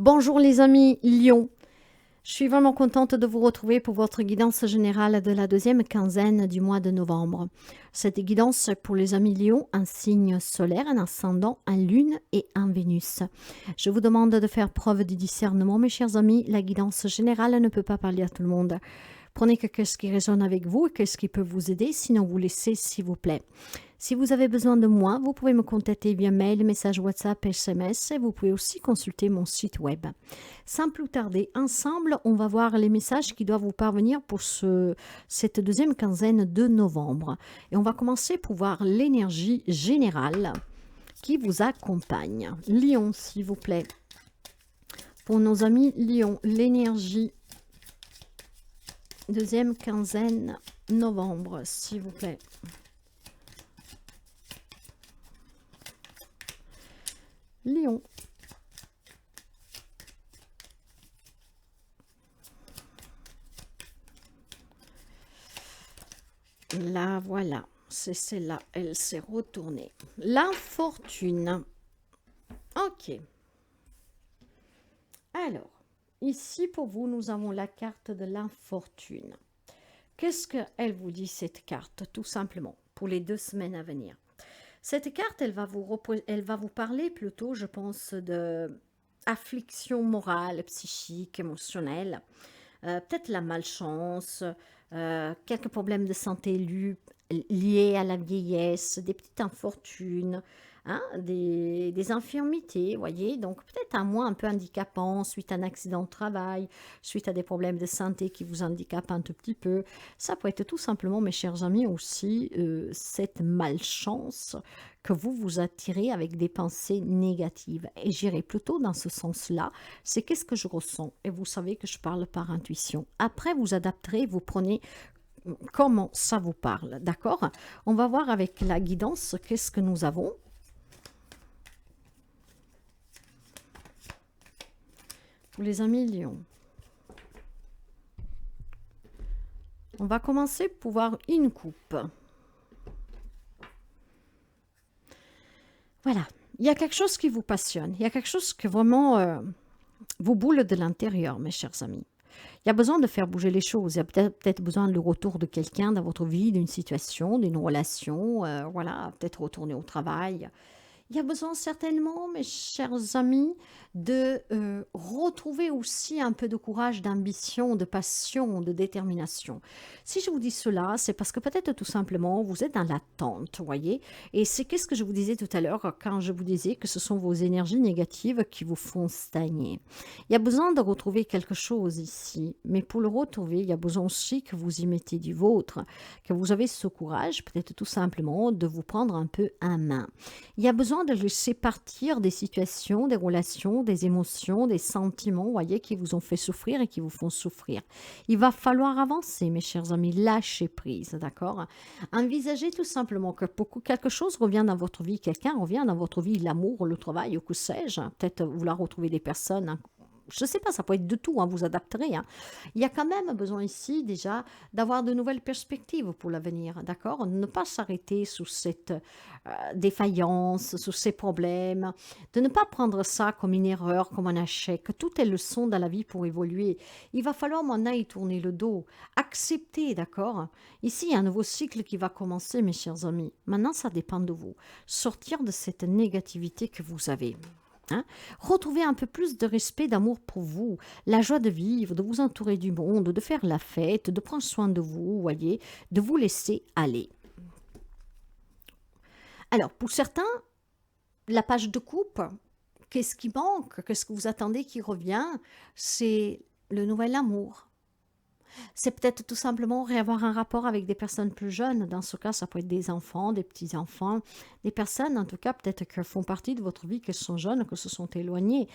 Bonjour les amis Lion, je suis vraiment contente de vous retrouver pour votre guidance générale de la deuxième quinzaine du mois de novembre. Cette guidance pour les amis Lion, un signe solaire, un ascendant, un lune et un Vénus. Je vous demande de faire preuve de discernement mes chers amis, la guidance générale ne peut pas parler à tout le monde. Prenez que ce qui résonne avec vous et ce qui peut vous aider, sinon vous laissez s'il vous plaît. Si vous avez besoin de moi, vous pouvez me contacter via mail, message WhatsApp, SMS et vous pouvez aussi consulter mon site web. Sans plus tarder, ensemble, on va voir les messages qui doivent vous parvenir pour cette deuxième quinzaine de novembre. Et on va commencer pour voir l'énergie générale qui vous accompagne. Lion, s'il vous plaît. Pour nos amis Lion, l'énergie deuxième quinzaine novembre, s'il vous plaît. Lion. Là, voilà. C'est celle-là. Elle s'est retournée. L'infortune. Ok. Alors, ici pour vous, nous avons la carte de l'infortune. Qu'est-ce qu'elle vous dit, cette carte? Tout simplement, pour les 2 semaines à venir. Cette carte, elle va vous parler plutôt, je pense, de affliction morale, psychique, émotionnelle, peut-être la malchance, quelques problèmes de santé liés à la vieillesse, des petites infortunes, hein, des infirmités, voyez, donc peut-être un mois un peu handicapant suite à un accident de travail, suite à des problèmes de santé qui vous handicapent un tout petit peu. Ça peut être tout simplement, mes chers amis, aussi cette malchance que vous attirez avec des pensées négatives. Et j'irai plutôt dans ce sens-là, c'est qu'est-ce que je ressens. Et vous savez que je parle par intuition. Après, vous adapterez, vous prenez comment ça vous parle, d'accord? On va voir avec la guidance, qu'est-ce que nous avons. Pour les amis Lion. On va commencer pour voir une coupe. Voilà, il y a quelque chose qui vous passionne, il y a quelque chose qui vraiment vous boule de l'intérieur, mes chers amis. Il y a besoin de faire bouger les choses, il y a peut-être besoin du retour de quelqu'un dans votre vie, d'une situation, d'une relation, voilà, peut-être retourner au travail. Il y a besoin certainement, mes chers amis, de retrouver aussi un peu de courage, d'ambition, de passion, de détermination. Si je vous dis cela, c'est parce que peut-être tout simplement, vous êtes dans l'attente, vous voyez. Et c'est qu'est-ce que je vous disais tout à l'heure quand je vous disais que ce sont vos énergies négatives qui vous font stagner. Il y a besoin de retrouver quelque chose ici, mais pour le retrouver, il y a besoin aussi que vous y mettez du vôtre, que vous avez ce courage, peut-être tout simplement, de vous prendre un peu en main. Il y a besoin de laisser partir des situations, des relations, des émotions, des sentiments, voyez, qui vous ont fait souffrir et qui vous font souffrir. Il va falloir avancer, mes chers amis, lâcher prise, d'accord? Envisagez tout simplement que quelque chose revient dans votre vie, quelqu'un revient dans votre vie, l'amour, le travail, ou que sais-je, peut-être vouloir retrouver des personnes, hein. Je ne sais pas, ça peut être de tout, hein, vous adapterez. Hein. Il y a quand même besoin ici déjà d'avoir de nouvelles perspectives pour l'avenir, d'accord? Ne pas s'arrêter sous cette défaillance, sous ces problèmes, de ne pas prendre ça comme une erreur, comme un échec. Tout est leçon dans la vie pour évoluer. Il va falloir maintenant y tourner le dos, accepter, d'accord? Ici, il y a un nouveau cycle qui va commencer, mes chers amis. Maintenant, ça dépend de vous. Sortir de cette négativité que vous avez. Hein? Retrouvez un peu plus de respect, d'amour pour vous, la joie de vivre, de vous entourer du monde, de faire la fête, de prendre soin de vous, voyez, de vous laisser aller. Alors, pour certains, la page de coupe, qu'est-ce qui manque? Qu'est-ce que vous attendez qui revient? C'est le nouvel amour. C'est peut-être tout simplement réavoir un rapport avec des personnes plus jeunes. Dans ce cas, ça peut être des enfants, des petits-enfants, des personnes, en tout cas, peut-être qui font partie de votre vie, qui sont jeunes, qui se sont éloignés.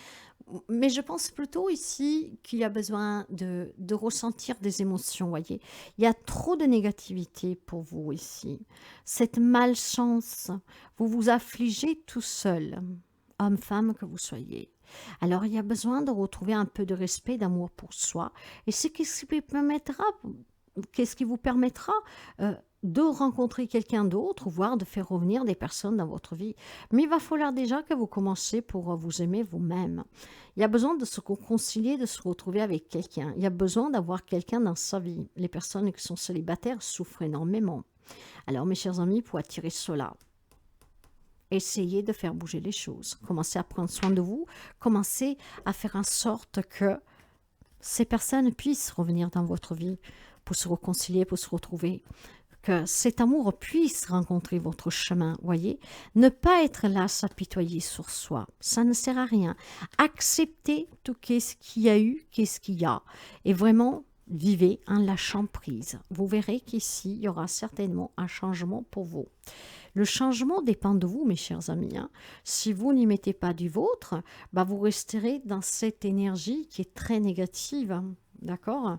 Mais je pense plutôt ici qu'il y a besoin de ressentir des émotions, voyez. Il y a trop de négativité pour vous ici. Cette malchance, vous vous affligez tout seul, homme, femme que vous soyez. Alors, il y a besoin de retrouver un peu de respect, d'amour pour soi. Et c'est qu'est-ce qui vous permettra de rencontrer quelqu'un d'autre, voire de faire revenir des personnes dans votre vie. Mais il va falloir déjà que vous commencez pour vous aimer vous-même. Il y a besoin de se réconcilier, de se retrouver avec quelqu'un. Il y a besoin d'avoir quelqu'un dans sa vie. Les personnes qui sont célibataires souffrent énormément. Alors, mes chers amis, pour attirer cela, essayez de faire bouger les choses. Commencez à prendre soin de vous. Commencez à faire en sorte que ces personnes puissent revenir dans votre vie pour se réconcilier, pour se retrouver. Que cet amour puisse rencontrer votre chemin, voyez. Ne pas être là à s'apitoyer sur soi, ça ne sert à rien. Acceptez tout ce qu'il y a eu, qu'est-ce qu'il y a. Et vraiment, vivez en lâchant prise. Vous verrez qu'ici, il y aura certainement un changement pour vous. Le changement dépend de vous, mes chers amis. Si vous n'y mettez pas du vôtre, vous resterez dans cette énergie qui est très négative. D'accord ?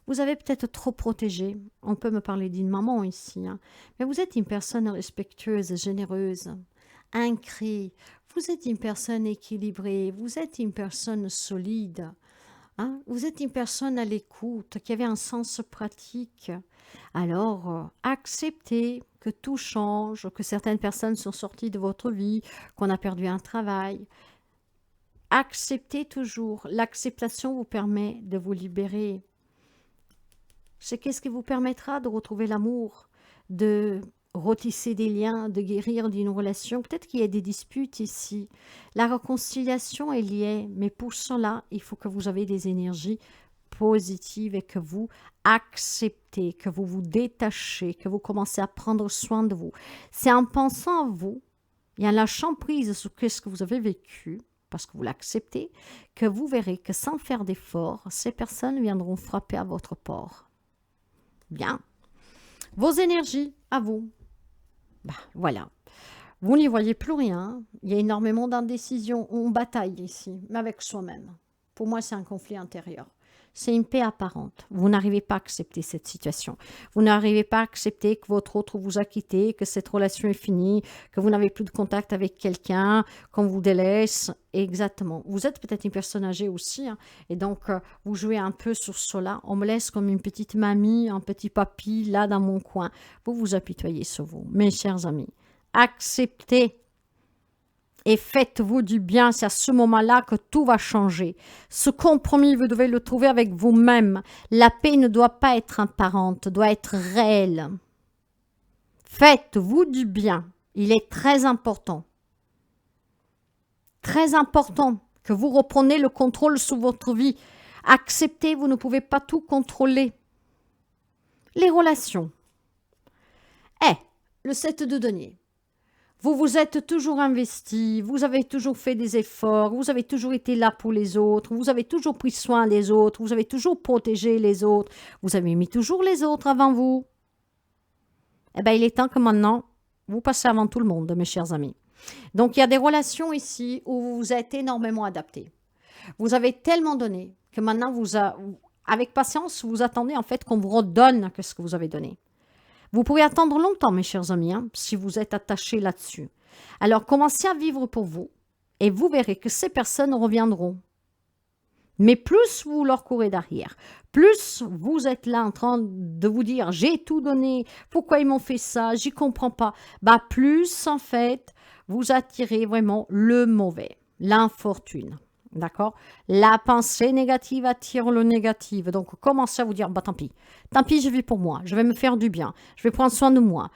Vous avez peut-être trop protégé. On peut me parler d'une maman ici. Mais vous êtes une personne respectueuse, généreuse, ancrée. Vous êtes une personne équilibrée. Vous êtes une personne solide. Vous êtes une personne à l'écoute, qui avait un sens pratique. Alors, acceptez que tout change, que certaines personnes sont sorties de votre vie, qu'on a perdu un travail. Acceptez toujours. L'acceptation vous permet de vous libérer. C'est qu'est-ce qui vous permettra de retrouver l'amour, de retisser des liens, de guérir d'une relation. Peut-être qu'il y a des disputes ici. La réconciliation est liée, mais pour cela, il faut que vous ayez des énergies positives et que vous acceptez, que vous vous détachez, que vous commencez à prendre soin de vous. C'est en pensant à vous et en lâchant prise sur ce que vous avez vécu, parce que vous l'acceptez, que vous verrez que sans faire d'efforts, ces personnes viendront frapper à votre porte. Bien. Vos énergies, à vous. Voilà. Vous n'y voyez plus rien. Il y a énormément d'indécision. On bataille ici, mais avec soi-même. Pour moi, c'est un conflit intérieur. C'est une paix apparente. Vous n'arrivez pas à accepter cette situation. Vous n'arrivez pas à accepter que votre autre vous a quitté, que cette relation est finie, que vous n'avez plus de contact avec quelqu'un, qu'on vous délaisse. Exactement. Vous êtes peut-être une personne âgée aussi, et donc vous jouez un peu sur cela. On me laisse comme une petite mamie, un petit papy là dans mon coin. Vous vous apitoyez sur vous. Mes chers amis, acceptez. Et faites-vous du bien, c'est à ce moment-là que tout va changer. Ce compromis, vous devez le trouver avec vous-même. La paix ne doit pas être apparente, doit être réelle. Faites-vous du bien. Il est très important. Très important que vous repreniez le contrôle sur votre vie. Acceptez, vous ne pouvez pas tout contrôler. Les relations. Le 7 de denier. Vous vous êtes toujours investi, vous avez toujours fait des efforts, vous avez toujours été là pour les autres, vous avez toujours pris soin des autres, vous avez toujours protégé les autres, vous avez mis toujours les autres avant vous. Il est temps que maintenant, vous passez avant tout le monde, mes chers amis. Donc, il y a des relations ici où vous vous êtes énormément adapté. Vous avez tellement donné que maintenant, avec patience, vous attendez en fait qu'on vous redonne ce que vous avez donné. Vous pouvez attendre longtemps, mes chers amis, si vous êtes attachés là-dessus. Alors, commencez à vivre pour vous et vous verrez que ces personnes reviendront. Mais plus vous leur courez derrière, plus vous êtes là en train de vous dire « j'ai tout donné, pourquoi ils m'ont fait ça, j'y comprends pas », plus en fait, vous attirez vraiment le mauvais, l'infortune. D'accord? La pensée négative attire le négatif. Donc, commencez à vous dire, tant pis, je vis pour moi, je vais me faire du bien, je vais prendre soin de moi,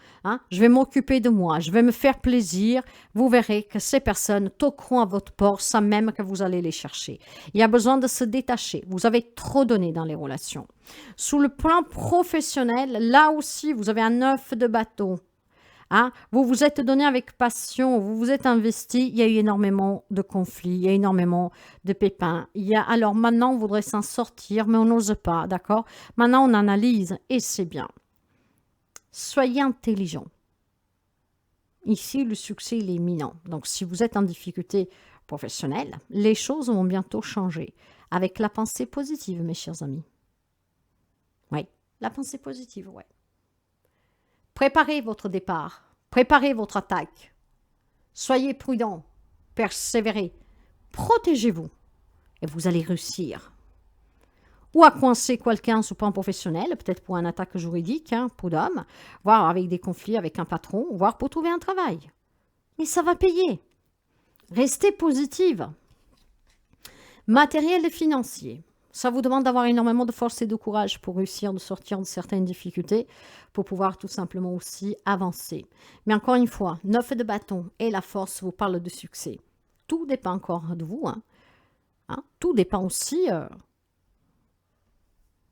je vais m'occuper de moi, je vais me faire plaisir. Vous verrez que ces personnes toqueront à votre porte sans même que vous allez les chercher. Il y a besoin de se détacher. Vous avez trop donné dans les relations. Sous le plan professionnel, là aussi, vous avez un 9 de bâton. Vous vous êtes donné avec passion, vous vous êtes investi, il y a eu énormément de conflits, il y a énormément de pépins. Alors maintenant, on voudrait s'en sortir, mais on n'ose pas, d'accord? Maintenant, on analyse et c'est bien. Soyez intelligent. Ici, le succès, il est imminent. Donc, si vous êtes en difficulté professionnelle, les choses vont bientôt changer. Avec la pensée positive, mes chers amis. Oui, la pensée positive, oui. Préparez votre départ, préparez votre attaque. Soyez prudent, persévérez, protégez-vous et vous allez réussir. ou à coincer quelqu'un sur le plan professionnel, peut-être pour une attaque juridique, hein, pour d'hommes, voire avec des conflits avec un patron, voire pour trouver un travail. Mais ça va payer. Restez positive. Matériel et financier. Ça vous demande d'avoir énormément de force et de courage pour réussir de sortir de certaines difficultés, pour pouvoir tout simplement aussi avancer. Mais encore une fois, 9 de bâton et la force vous parlent de succès. Tout dépend encore de vous. Tout dépend aussi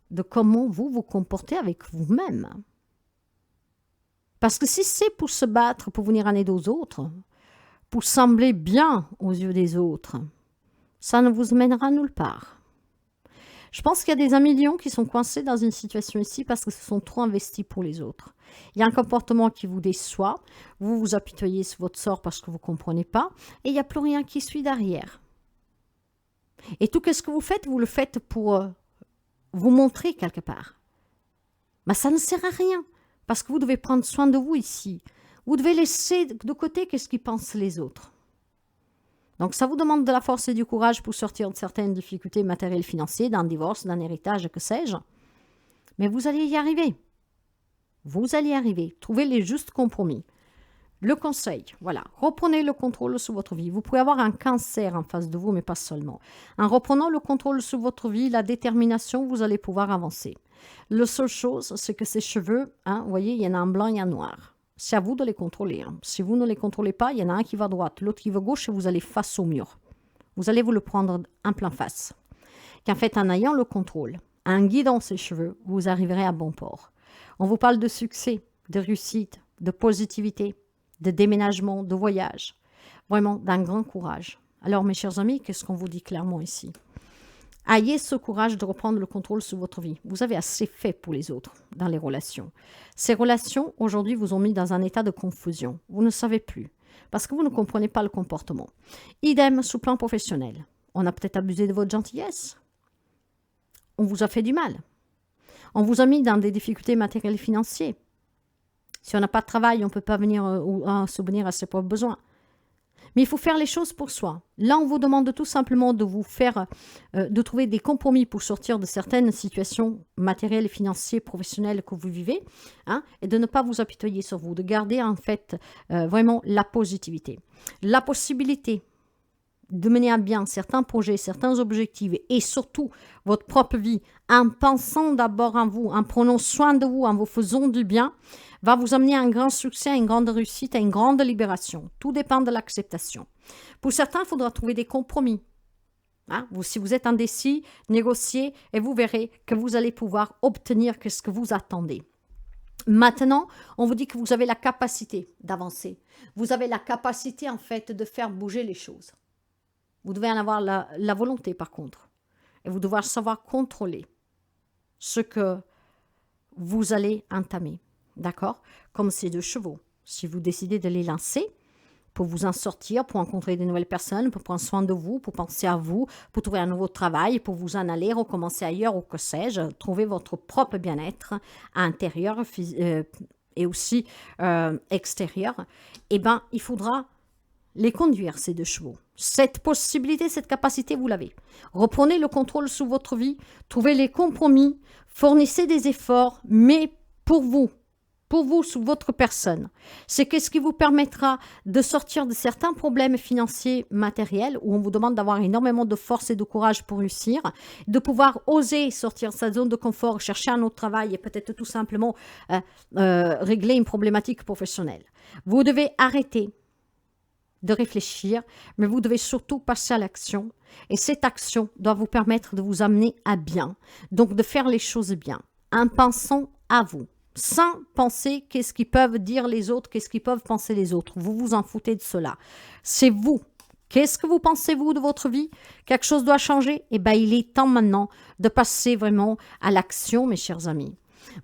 de comment vous vous comportez avec vous-même. Parce que si c'est pour se battre, pour venir en aide aux autres, pour sembler bien aux yeux des autres, ça ne vous mènera nulle part. Je pense qu'il y a des millions qui sont coincés dans une situation ici parce qu'ils se sont trop investis pour les autres. Il y a un comportement qui vous déçoit, vous vous apitoyez sur votre sort parce que vous ne comprenez pas, et il n'y a plus rien qui suit derrière. Et tout ce que vous le faites pour vous montrer quelque part. Mais ça ne sert à rien, parce que vous devez prendre soin de vous ici. Vous devez laisser de côté ce qu'ils pensent les autres. Donc, ça vous demande de la force et du courage pour sortir de certaines difficultés matérielles financières, d'un divorce, d'un héritage, que sais-je. Mais vous allez y arriver. Vous allez y arriver. Trouvez les justes compromis. Le conseil, voilà, reprenez le contrôle sur votre vie. Vous pouvez avoir un cancer en face de vous, mais pas seulement. En reprenant le contrôle sur votre vie, la détermination, vous allez pouvoir avancer. La seule chose, c'est que ces cheveux, vous voyez, il y en a un blanc et un noir. C'est à vous de les contrôler. Si vous ne les contrôlez pas, il y en a un qui va à droite, l'autre qui va à gauche et vous allez face au mur. Vous allez vous le prendre en plein face. Qu'en fait, en ayant le contrôle, en guidant ces cheveux, vous arriverez à bon port. On vous parle de succès, de réussite, de positivité, de déménagement, de voyage. Vraiment, d'un grand courage. Alors, mes chers amis, qu'est-ce qu'on vous dit clairement ici? Ayez ce courage de reprendre le contrôle sur votre vie. Vous avez assez fait pour les autres dans les relations. Ces relations, aujourd'hui, vous ont mis dans un état de confusion. Vous ne savez plus, parce que vous ne comprenez pas le comportement. Idem sous plan professionnel. On a peut-être abusé de votre gentillesse. On vous a fait du mal. On vous a mis dans des difficultés matérielles et financières. Si on n'a pas de travail, on ne peut pas venir subvenir à ses propres besoins. Mais il faut faire les choses pour soi. Là, on vous demande tout simplement de vous faire, de trouver des compromis pour sortir de certaines situations matérielles et financières, professionnelles que vous vivez, et de ne pas vous apitoyer sur vous, de garder en fait vraiment la positivité. La possibilité de mener à bien certains projets, certains objectifs et surtout votre propre vie en pensant d'abord en vous, en prenant soin de vous, en vous faisant du bien, va vous amener à un grand succès, à une grande réussite, à une grande libération. Tout dépend de l'acceptation. Pour certains, il faudra trouver des compromis. Si vous êtes indécis, négociez et vous verrez que vous allez pouvoir obtenir ce que vous attendez. Maintenant, on vous dit que vous avez la capacité d'avancer. Vous avez la capacité en fait de faire bouger les choses. Vous devez en avoir la volonté par contre. Et vous devez savoir contrôler ce que vous allez entamer. D'accord? Comme ces 2 chevaux. Si vous décidez de les lancer pour vous en sortir, pour rencontrer de nouvelles personnes, pour prendre soin de vous, pour penser à vous, pour trouver un nouveau travail, pour vous en aller, recommencer ailleurs ou que sais-je, trouver votre propre bien-être intérieur et aussi extérieur, il faudra les conduire, ces 2 chevaux. Cette possibilité, cette capacité, vous l'avez. Reprenez le contrôle sur votre vie, trouvez les compromis, fournissez des efforts, mais pour vous, sur votre personne. C'est ce qui vous permettra de sortir de certains problèmes financiers, matériels, où on vous demande d'avoir énormément de force et de courage pour réussir, de pouvoir oser sortir de sa zone de confort, chercher un autre travail et peut-être tout simplement régler une problématique professionnelle. Vous devez arrêter de réfléchir, mais vous devez surtout passer à l'action. Et cette action doit vous permettre de vous amener à bien. Donc, de faire les choses bien, en pensant à vous, sans penser qu'est-ce qu'ils peuvent dire les autres, qu'est-ce qu'ils peuvent penser les autres. Vous vous en foutez de cela. C'est vous. Qu'est-ce que vous pensez, vous, de votre vie? Quelque chose doit changer? Il est temps maintenant de passer vraiment à l'action, mes chers amis.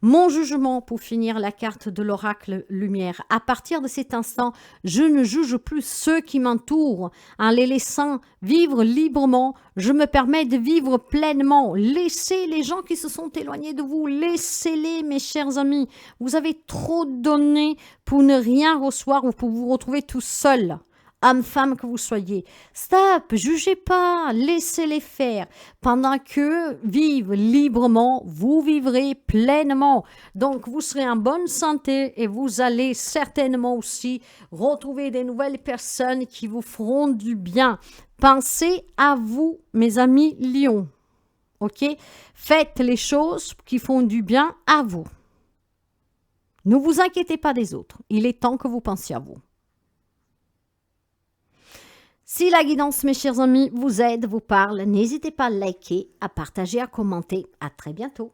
Mon jugement, pour finir la carte de l'oracle lumière, à partir de cet instant, je ne juge plus ceux qui m'entourent en les laissant vivre librement. Je me permets de vivre pleinement. Laissez les gens qui se sont éloignés de vous, laissez-les, mes chers amis. Vous avez trop donné pour ne rien recevoir ou pour vous retrouver tout seul. homme-femme que vous soyez. Stop, jugez pas, laissez-les faire. Pendant qu'eux vivent librement, vous vivrez pleinement. Donc, vous serez en bonne santé et vous allez certainement aussi retrouver des nouvelles personnes qui vous feront du bien. Pensez à vous, mes amis lions. OK? Faites les choses qui font du bien à vous. Ne vous inquiétez pas des autres. Il est temps que vous pensiez à vous. Si la guidance, mes chers amis, vous aide, vous parle, n'hésitez pas à liker, à partager, à commenter. À très bientôt.